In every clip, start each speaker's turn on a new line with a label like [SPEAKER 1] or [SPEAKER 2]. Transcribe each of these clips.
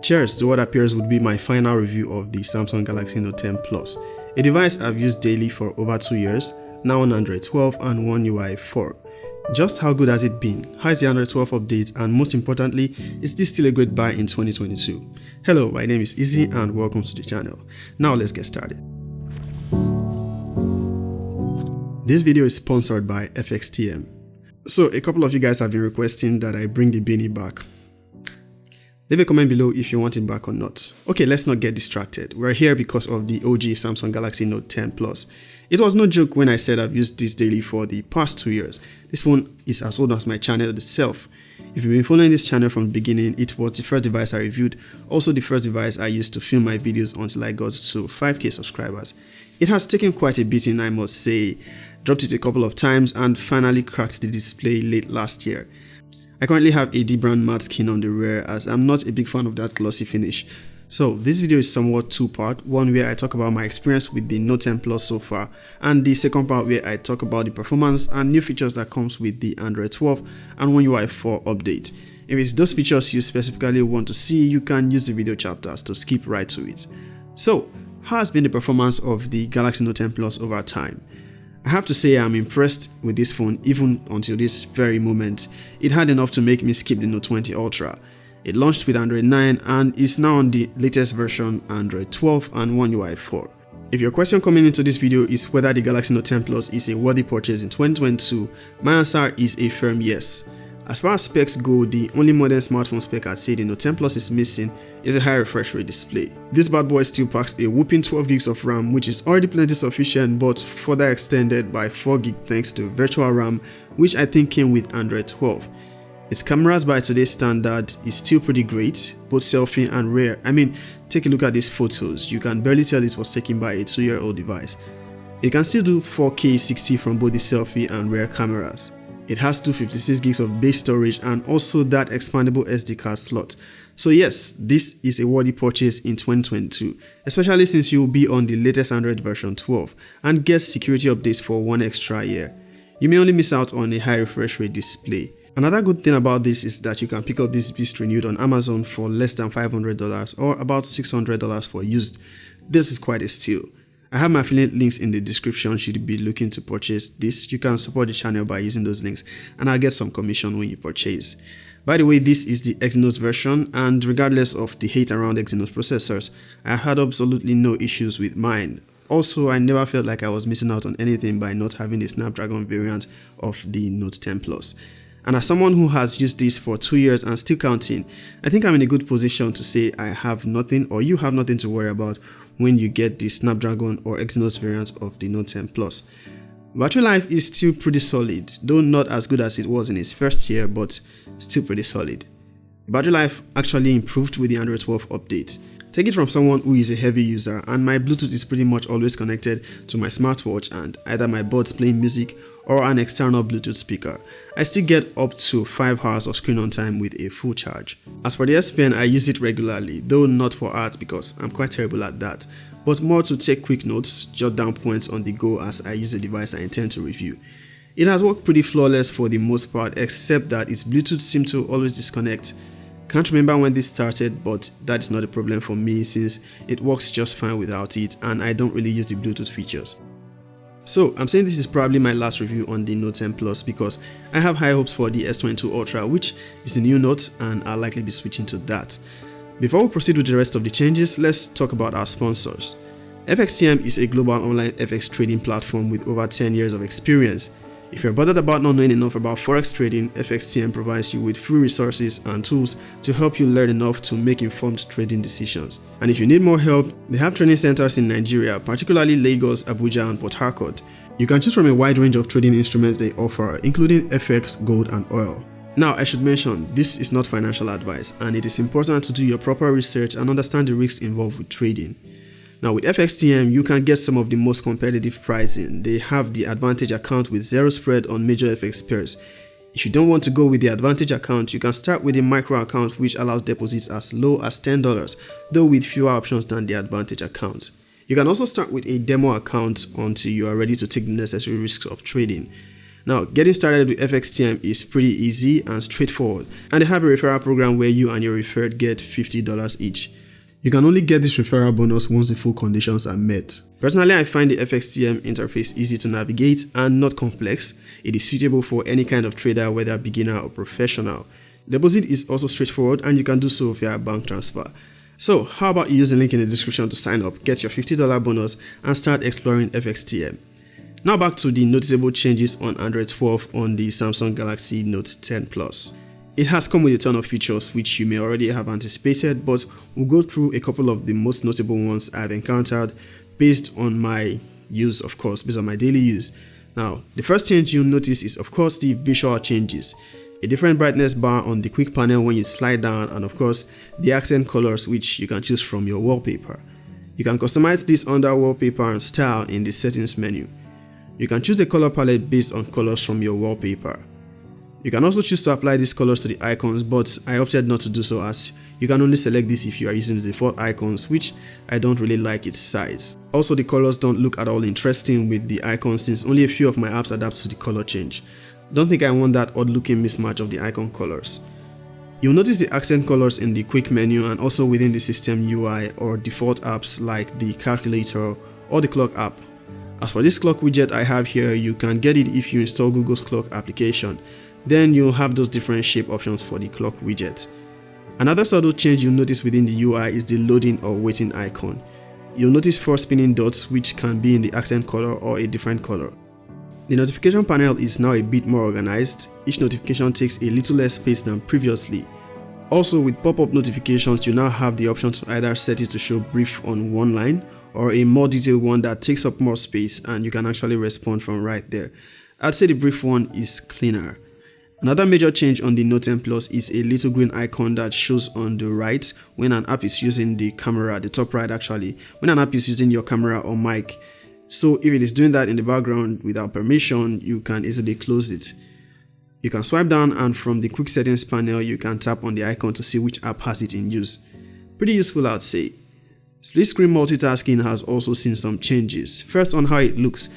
[SPEAKER 1] Cheers to what appears would be my final review of the Samsung Galaxy Note 10 Plus, a device I've used daily for over 2 years, now on Android 12 and One UI 4. Just how good has it been? How is the Android 12 update? And most importantly, is this still a great buy in 2022? Hello, my name is Izzy and welcome to the channel. Now let's get started. This video is sponsored by FXTM. So a couple of you guys have been requesting that I bring the beanie back. Leave a comment below if you want it back or not. Okay, let's not get distracted. We're here because of the OG Samsung Galaxy Note 10 Plus. It was no joke when I said I've used this daily for the past 2 years. This phone is as old as my channel itself. If you've been following this channel from the beginning, it was the first device I reviewed, also the first device I used to film my videos until I got to 5k subscribers. It has taken quite a beating, I must say. Dropped it a couple of times and finally cracked the display late last year. I currently have a D-brand matte skin on the rear as I'm not a big fan of that glossy finish. So this video is somewhat two-part, one where I talk about my experience with the Note 10 Plus so far, and the second part where I talk about the performance and new features that comes with the Android 12 and One UI 4 update. If it's those features you specifically want to see, you can use the video chapters to skip right to it. So, how has been the performance of the Galaxy Note 10 Plus over time? I have to say I'm impressed with this phone even until this very moment. It had enough to make me skip the Note 20 Ultra. It launched with Android 9 and is now on the latest version Android 12 and One UI 4. If your question coming into this video is whether the Galaxy Note 10 Plus is a worthy purchase in 2022, my answer is a firm yes. As far as specs go, the only modern smartphone spec I'd say the Note 10 Plus is missing is a high refresh rate display. This bad boy still packs a whopping 12 gigs of RAM, which is already plenty sufficient but further extended by 4 gig thanks to virtual RAM, which I think came with Android 12. Its cameras by today's standard is still pretty great, both selfie and rear. I mean, take a look at these photos, you can barely tell it was taken by a 2-year-old device. It can still do 4K 60 from both the selfie and rear cameras. It has 256 gigs of base storage and also that expandable SD card slot. So yes, this is a worthy purchase in 2022, especially since you will be on the latest Android version 12 and get security updates for 1 extra year. You may only miss out on a high refresh rate display. Another good thing about this is that you can pick up this beast renewed on Amazon for less than $500 or about $600 for used. This is quite a steal. I have my affiliate links in the description should you be looking to purchase this. You can support the channel by using those links and I'll get some commission when you purchase. By the way, this is the Exynos version and regardless of the hate around Exynos processors, I had absolutely no issues with mine. Also, I never felt like I was missing out on anything by not having the Snapdragon variant of the Note 10 Plus. And as someone who has used this for 2 years and still counting, I think I'm in a good position to say I have nothing or you have nothing to worry about when you get the Snapdragon or Exynos variant of the Note 10 Plus. Battery life is still pretty solid, though not as good as it was in its first year, but still pretty solid. The battery life actually improved with the Android 12 update. Take it from someone who is a heavy user and my Bluetooth is pretty much always connected to my smartwatch and either my buds playing music or an external Bluetooth speaker. I still get up to 5 hours of screen on time with a full charge. As for the S Pen, I use it regularly, though not for art because I'm quite terrible at that, but more to take quick notes, jot down points on the go as I use the device I intend to review. It has worked pretty flawless for the most part except that its Bluetooth seems to always disconnect. Can't remember when this started, but that is not a problem for me since it works just fine without it and I don't really use the Bluetooth features. So I'm saying this is probably my last review on the Note 10 Plus because I have high hopes for the S22 Ultra, which is the new Note and I'll likely be switching to that. Before we proceed with the rest of the changes, let's talk about our sponsors. FXTM is a global online FX trading platform with over 10 years of experience. If you're bothered about not knowing enough about Forex trading, FXTM provides you with free resources and tools to help you learn enough to make informed trading decisions. And if you need more help, they have training centers in Nigeria, particularly Lagos, Abuja and Port Harcourt. You can choose from a wide range of trading instruments they offer, including FX, gold and oil. Now, I should mention, this is not financial advice and it is important to do your proper research and understand the risks involved with trading. Now with FXTM, you can get some of the most competitive pricing. They have the Advantage account with zero spread on major FX pairs. If you don't want to go with the Advantage account, you can start with a micro account which allows deposits as low as $10, though with fewer options than the Advantage account. You can also start with a demo account until you are ready to take the necessary risks of trading. Now, getting started with FXTM is pretty easy and straightforward, and they have a referral program where you and your referred get $50 each. You can only get this referral bonus once the full conditions are met. Personally, I find the FXTM interface easy to navigate and not complex. It is suitable for any kind of trader, whether beginner or professional. Deposit is also straightforward and you can do so via bank transfer. So how about you use the link in the description to sign up, get your $50 bonus and start exploring FXTM. Now back to the noticeable changes on Android 12 on the Samsung Galaxy Note 10 Plus. It has come with a ton of features which you may already have anticipated, but we'll go through a couple of the most notable ones I've encountered based on my use, of course, based on my daily use. Now, the first change you'll notice is of course the visual changes. A different brightness bar on the quick panel when you slide down, and of course the accent colors which you can choose from your wallpaper. You can customize this under wallpaper and style in the settings menu. You can choose a color palette based on colors from your wallpaper. You can also choose to apply these colors to the icons, but I opted not to do so as you can only select this if you are using the default icons, which I don't really like its size. Also, the colors don't look at all interesting with the icons since only a few of my apps adapt to the color change. Don't think I want that odd looking mismatch of the icon colors. You'll notice the accent colors in the quick menu and also within the system UI or default apps like the calculator or the clock app. As for this clock widget I have here, you can get it if you install Google's clock application. Then you'll have those different shape options for the clock widget. Another subtle change you'll notice within the UI is the loading or waiting icon. You'll notice 4 spinning dots which can be in the accent color or a different color. The notification panel is now a bit more organized. Each notification takes a little less space than previously. Also, with pop-up notifications, you now have the option to either set it to show brief on one line or a more detailed one that takes up more space and you can actually respond from right there. I'd say the brief one is cleaner. Another major change on the Note 10 Plus is a little green icon that shows on the right when an app is using the camera, the top right actually, when an app is using your camera or mic. So if it is doing that in the background without permission, you can easily close it. You can swipe down and from the quick settings panel, you can tap on the icon to see which app has it in use. Pretty useful, I'd say. Split screen multitasking has also seen some changes. First, on how it looks,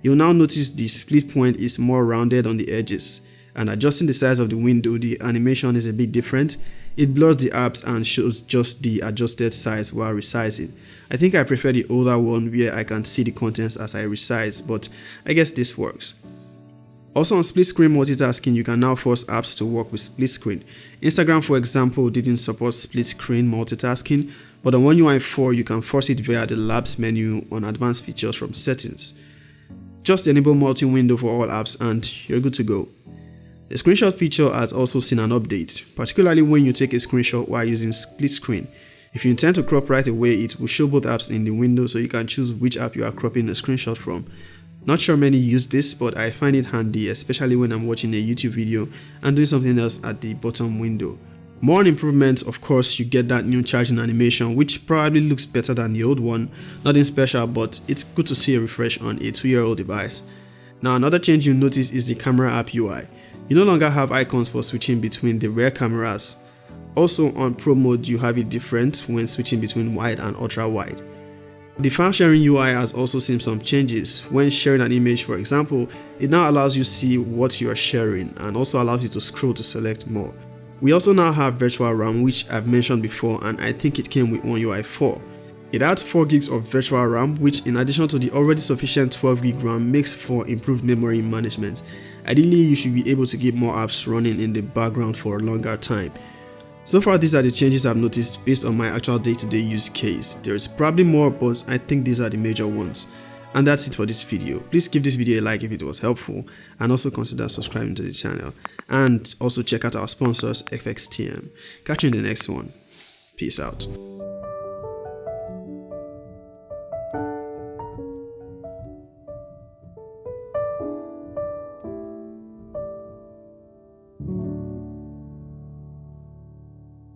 [SPEAKER 1] you'll now notice the split point is more rounded on the edges. And adjusting the size of the window, the animation is a bit different. It blurs the apps and shows just the adjusted size while resizing. I think I prefer the older one where I can see the contents as I resize, but I guess this works. Also on split screen multitasking, you can now force apps to work with split screen. Instagram, for example, didn't support split screen multitasking, but on One UI 4 you can force it via the labs menu on advanced features from settings. Just enable multi-window for all apps and you're good to go. The screenshot feature has also seen an update, particularly when you take a screenshot while using split screen. If you intend to crop right away, it will show both apps in the window so you can choose which app you are cropping a screenshot from. Not sure many use this, but I find it handy, especially when I'm watching a YouTube video and doing something else at the bottom window. More on improvements, of course, you get that new charging animation, which probably looks better than the old one. Nothing special, but it's good to see a refresh on a 2-year-old device. Now, another change you'll notice is the camera app UI. You no longer have icons for switching between the rear cameras. Also on Pro mode, you have it different when switching between wide and ultra wide. The file sharing UI has also seen some changes. When sharing an image, for example, it now allows you to see what you are sharing and also allows you to scroll to select more. We also now have virtual RAM, which I've mentioned before, and I think it came with One UI 4. It adds 4 gigs of virtual RAM, which in addition to the already sufficient 12 gig RAM makes for improved memory management. Ideally, you should be able to keep more apps running in the background for a longer time. So far, these are the changes I've noticed based on my actual day-to-day use case. There is probably more, but I think these are the major ones. And that's it for this video. Please give this video a like if it was helpful, and also consider subscribing to the channel. And also check out our sponsors, FXTM. Catch you in the next one. Peace out.